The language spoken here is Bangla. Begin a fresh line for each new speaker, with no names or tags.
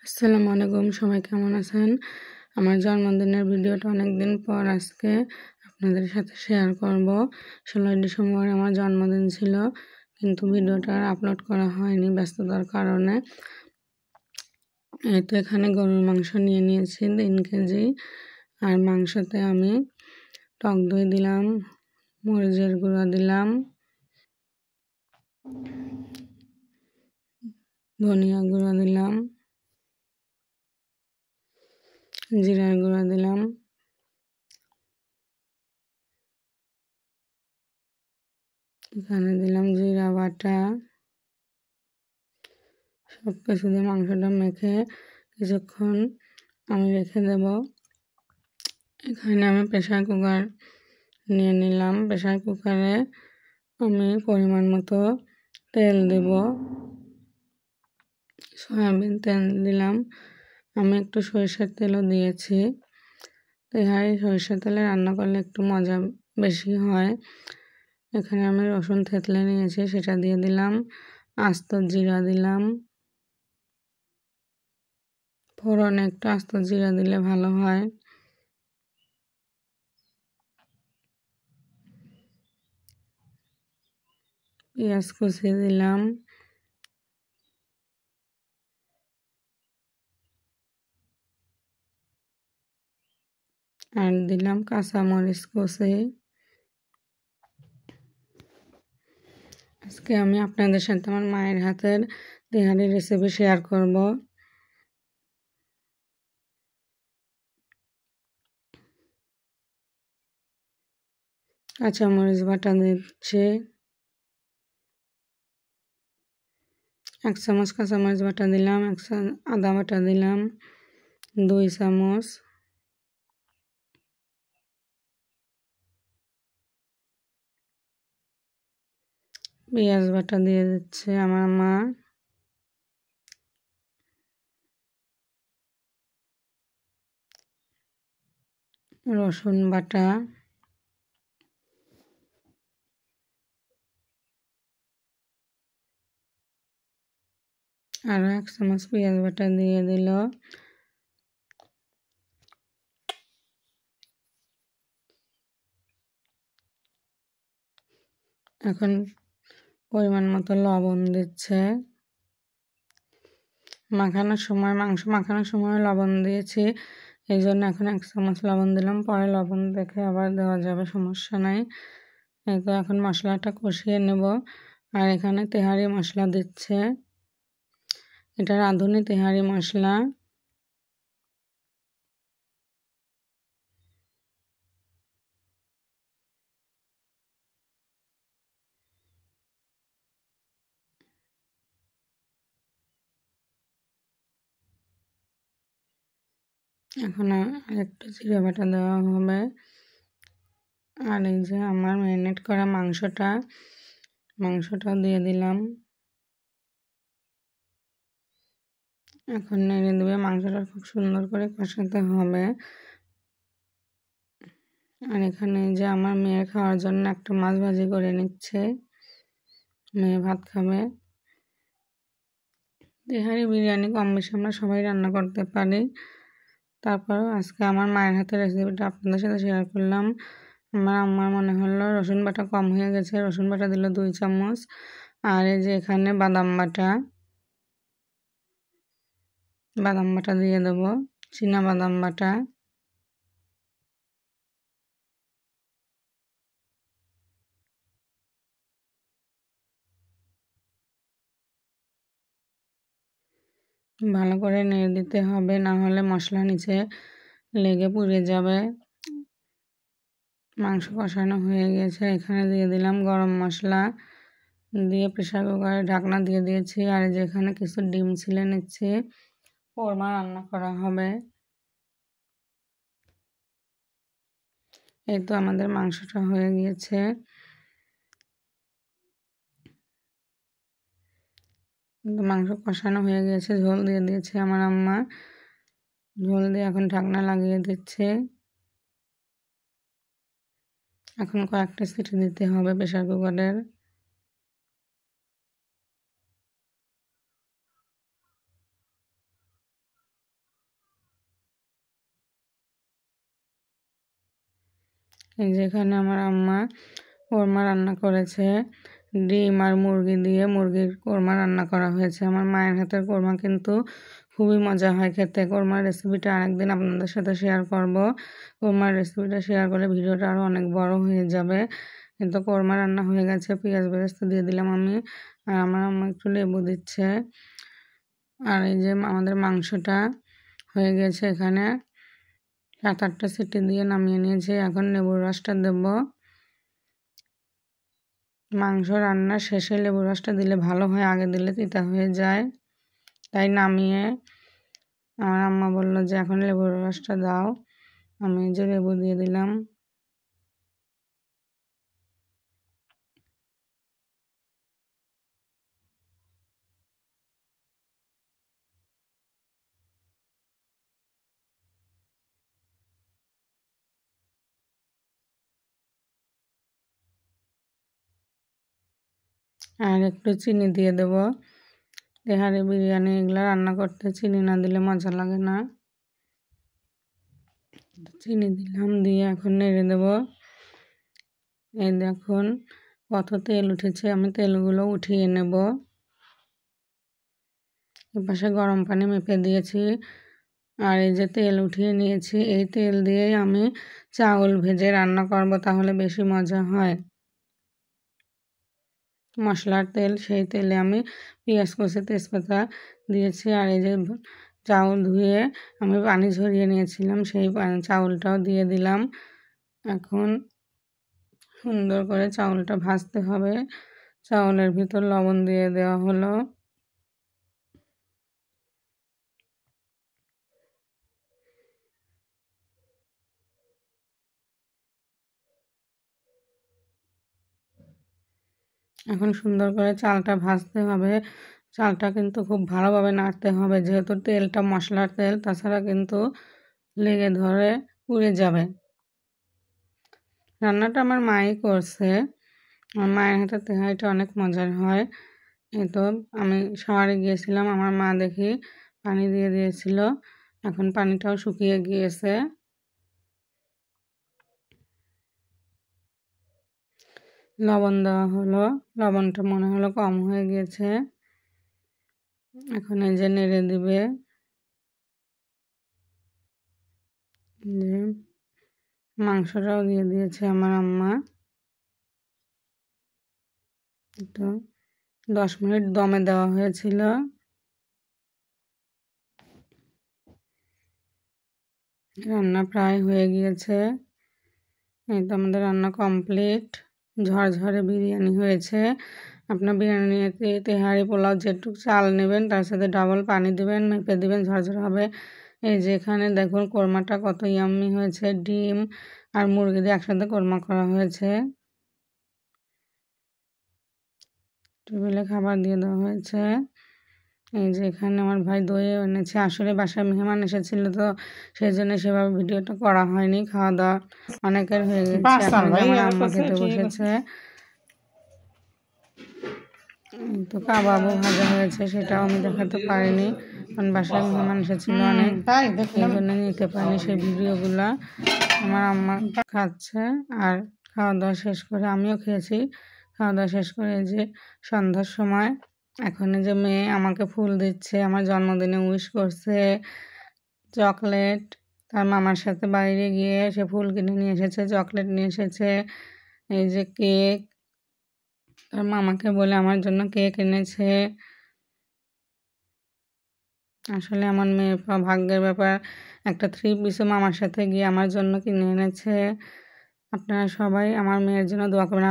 আসসালামু আলাইকুম, সবাই কেমন আছেন? আমার জন্মদিনের ভিডিওটা অনেকদিন পর আজকে আপনাদের সাথে শেয়ার করব। 16ই ডিসেম্বর আমার জন্মদিন ছিল, কিন্তু ভিডিওটা আপলোড করা হয়নি ব্যস্ততার কারণে। এই তো এখানে গরুর মাংস নিয়ে নিয়েছি 3 কেজি। আর মাংসতে আমি টক দই দিলাম, মরিচের গুঁড়া দিলাম, ধনিয়া গুঁড়া দিলাম, জিরার গুঁড়া দিলাম, এখানে দিলাম জিরা বাটা। সব কিছু দিয়ে মাংসটা মেখে কিছুক্ষণ আমি রেখে দেব। এখানে আমি প্রেসার কুকার নিয়ে নিলাম। প্রেসার কুকারে আমি পরিমাণ মতো তেল দেব, সয়াবিন তেল দিলাম। আমি একটু সরিষার তেলও দিয়েছি। তেহারি সরিষার তেলে রান্না করলে একটু মজা বেশি হয়। এখানে আমি রসুন থেতলে নিয়েছি, সেটা দিয়ে দিলাম। আস্ত জিরা দিলাম। ফোড়নে একটু আস্ত জিরা দিলে ভালো হয়। পেঁয়াজ কুচি দিলাম। আর দিলাম কাঁচামরিচ কুচি। আজকে আমি আপনাদের সাথে আমার মায়ের হাতের তেহারি রেসিপি শেয়ার করব। কাঁচামরিচ বাটা দিচ্ছি, 1 চামচ কাঁচামরিচ বাটা দিলাম, 1 আদা বাটা দিলাম, 2 চামচ। পেঁয়াজ বাটা দিয়ে দিচ্ছে আমার মা। রসুন বাটা, আর 1 চামচ পেঁয়াজ বাটা দিয়ে দিল। এখন পরিমাণ মতো লবণ দিচ্ছে। মাংস মাখানোর সময় লবণ দিয়েছি, এই জন্য এখন 1 চামচ লবণ দিলাম। পরে লবণ দেখে আবার দেওয়া যাবে, সমস্যা নাই। এই তো এখন মশলাটা কষিয়ে নেব। আর এখানে তেহারি মশলা দিচ্ছে, এটা রাঁধুনি তেহারি মশলা। এখন আরেকটু জিরে বাটা দেওয়া হবে। আর এই যে আমার ম্যারিনেট করা মাংসটা দিয়ে দিলাম। এখন নেড়ে দেবে, মাংসটা খুব সুন্দর করে কষাতে হবে। আর এখানে যে আমার মেয়ের খাওয়ার জন্য একটা মাছ ভাজি করে নিচ্ছে, মেয়ে ভাত খাবে। তেহারি বিরিয়ানি কম বেশি আমরা সবাই রান্না করতে পারি। তারপরেও আজকে আমার মায়ের হাতের রেসিপিটা আপনাদের সাথে শেয়ার করলাম। আমার মনে হলো রসুন বাটা কম হয়ে গেছে, রসুন বাটা দিল 2 চামচ। আর এই যে এখানে বাদাম বাটা দিয়ে দেবো, চীনা বাদাম বাটা। ভালো করে নেড়ে দিতে হবে, না হলে মশলা নিচে লেগে পুড়ে যাবে। মাংস কষানো হয়ে গেছে, এখানে দিয়ে দিলাম গরম মশলা, দিয়ে প্রেসার কুকারে ঢাকনা দিয়ে দিয়েছি। আর যেখানে কিছু ডিম ছিলে নিচ্ছে, কোরমা রান্না করা হবে। এই তো আমাদের মাংসটা হয়ে গিয়েছে। মাংস কষানো হয়ে গেছে, ঝোল দিয়ে দিয়েছে আমার আম্মা। ঝোল দিয়ে এখন ঢাকনা লাগিয়ে দিচ্ছে। এখন কয়েকটা সিটি দিতে হবে প্রেসার কুকারের। এই যে এখানে আমার আম্মা কোরমা রান্না করেছে, ডিম আর মুরগি দিয়ে মুরগির কোরমা রান্না করা হয়েছে। আমার মায়ের হাতের কোরমা কিন্তু খুবই মজা হয় খেতে। কোরমার রেসিপিটা আরেকদিন আপনাদের সাথে শেয়ার করব। কোরমার রেসিপিটা শেয়ার করলে ভিডিওটা আরও অনেক বড় হয়ে যাবে। কিন্তু কোরমা রান্না হয়ে গেছে, পেঁয়াজ বেরেস্তা দিয়ে দিলাম আমি, আর আমার আম্মা একটু লেবু দিচ্ছে। আর এই যে আমাদের মাংসটা হয়ে গেছে, এখানে 7-8টা সিটি দিয়ে নামিয়ে নিয়েছি। এখন লেবুর রসটা দেব। মাংস রান্নার শেষে লেবুর রসটা দিলে ভালো হয়, আগে দিলে তিতা হয়ে যায়। তাই নামিয়ে আমার আম্মা বলল যে এখন লেবুর রসটা দাও। আমি যে লেবু দিয়ে দিলাম। আর একটু চিনি দিয়ে দেব। তেহারি বিরিয়ানি এগুলো রান্না করতে চিনি না দিলে মজা লাগে না। চিনি দিলাম, দিয়ে এখন নেড়ে দেব। এই দেখুন কত তেল উঠেছে, আমি তেলগুলো উঠিয়ে নেব। এপাশে গরম পানি মেপে দিয়েছি, আর এই যে তেল উঠিয়ে নিয়েছি, এই তেল দিয়েই আমি চাউল ভেজে রান্না করব, তাহলে বেশি মজা হয়। মশলার তেল, সেই তেলে আমি পেঁয়াজ কুচি তেজপাতা দিয়েছি। আর এই যে চাউল ধুয়ে আমি পানি ঝরিয়ে নিয়েছিলাম, সেই চাউলটাও দিয়ে দিলাম। এখন সুন্দর করে চাউলটা ভাজতে হবে। চাউলের ভিতর লবণ দিয়ে দেওয়া হলো। এখন সুন্দর করে চালটা ভাজতে হবে। চালটা কিন্তু খুব ভালোভাবে নাড়তে হবে, যেহেতু তেলটা মশলার তেল, তাছাড়া কিন্তু লেগে ধরে পুড়ে যাবে। রান্নাটা আমার মাই করছে। আমার মায়ের হাতে তেহারিটা অনেক মজার হয়। এই তো আমি শাওয়ারে গিয়েছিলাম, আমার মা দেখি পানি দিয়ে দিয়েছিল। এখন পানিটাও শুকিয়ে গিয়েছে। লবণ দেওয়া হলো, লবণটা মনে হলো কম হয়ে গিয়েছে। এখন এই যে নেড়ে দিবে। যে মাংসটাও দিয়ে দিয়েছে আমার আম্মা। তো 10 মিনিট দমে দেওয়া হয়েছিল। রান্না প্রায় হয়ে গিয়েছে। এই তো আমাদের রান্না কমপ্লিট। ঝরঝরে বিরিয়ানি হয়েছে। আপনার বিরিয়ানিতে তেহারি পোলাও যেটুকু চাল নেবেন তার সাথে ডাবল পানি দিবেন, মেপে দিবেন, ঝরঝরে হবে। এই যে এখানে দেখুন কোরমাটা কত ইয়াম্মি হয়েছে। ডিম আর মুরগি দিয়ে একসাথে কোরমা করা হয়েছে। টেবিলে খাবার দিয়ে দেওয়া হয়েছে। এই যে এখানে আমার ভাই দই এনেছে। আসলে বাসায় মেহমান এসেছিল, তো সেই জন্য সেভাবে ভিডিওটা করা হয়নি। খাওয়া দাওয়া অনেকের হয়ে গেছে। এখন আমার আম্মা খেতে বসেছে। তো কাবাবও ভাজা হয়েছে, সেটাও আমি দেখাতে পারিনি, কারণ বাসায় মেহমান এসেছিল অনেক, এই জন্য নিতে পারিনি সেই ভিডিওগুলা। আমার আম্মা খাচ্ছে, আর খাওয়া দাওয়া শেষ করে আমিও খেয়েছি। খাওয়া দাওয়া শেষ করে এই যে সন্ধ্যার সময় এখন যে মেয়ে আমাকে ফুল দিচ্ছে, আমার জন্মদিনে উইশ করছে, চকলেট, তার মামার সাথে বাইরে গিয়ে সে ফুল কিনে নিয়ে এসেছে, চকলেট নিয়ে এসেছে, এই যে কেক, তার মামাকে বলে আমার জন্য কেক এনেছে। আসলে আমার মেয়ে ভাগ্যের ব্যাপার, একটা 3 পিসও মামার সাথে গিয়ে আমার জন্য কিনে এনেছে। আপনারা সবাই আমার মেয়ের জন্য দোয়া করবেন।